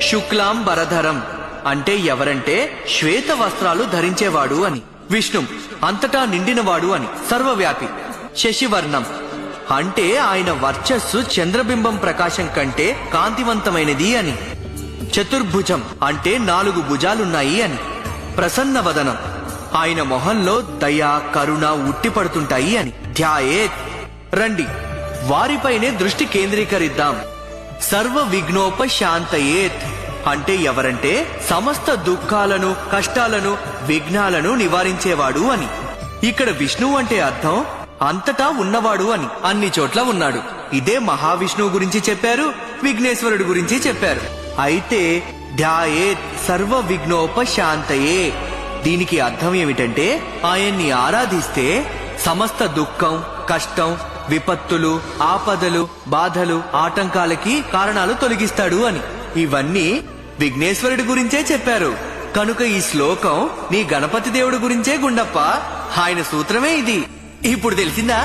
శుక్లాం వరధరం అంటే ఎవరంటే శ్వేత వస్త్రాలు ధరించేవాడు అని. విష్ణు అంతటా నిండినవాడు అని. సర్వవ్యాపి. శశివర్ణం అంటే ఆయన వర్చస్సు చంద్రబింబం ప్రకాశం కంటే కాంతివంతమైనది అని. చతుర్భుజం అంటే 4 భుజాలున్నాయి అని. ప్రసన్నవదనం ఆయన మొహంలో దయ కరుణ ఉట్టిపడుతుంటాయి అని. ధ్యాయేత్ రండి వారిపైనే దృష్టి కేంద్రీకరిద్దాం. సర్వ విఘ్నోపశాంతయేత్ అంటే ఎవరంటే సమస్త దుఃఖాలను కష్టాలను విఘ్నాలను నివారించేవాడు అని. ఇక్కడ విష్ణువు అంటే అర్థం అంతటా ఉన్నవాడు అని. అన్ని చోట్ల ఉన్నాడు. ఇదే మహావిష్ణువు గురించి చెప్పారు, విఘ్నేశ్వరుడు గురించి చెప్పారు. అయితే ధ్యాయేత్ సర్వ విఘ్నోపశాంతయే దీనికి అర్థం ఏమిటంటే ఆయన్ని ఆరాధిస్తే సమస్త దుఃఖం కష్టం విపత్తులు ఆపదలు బాధలు ఆటంకాలకి కారణాలు తొలగిస్తాడు అని. ఇవన్నీ విఘ్నేశ్వరుడి గురించే చెప్పారు. కనుక ఈ శ్లోకం నీ గణపతి దేవుడి గురించే గుండప్ప. ఆయన సూత్రమే ఇది. ఇప్పుడు తెలిసిందా?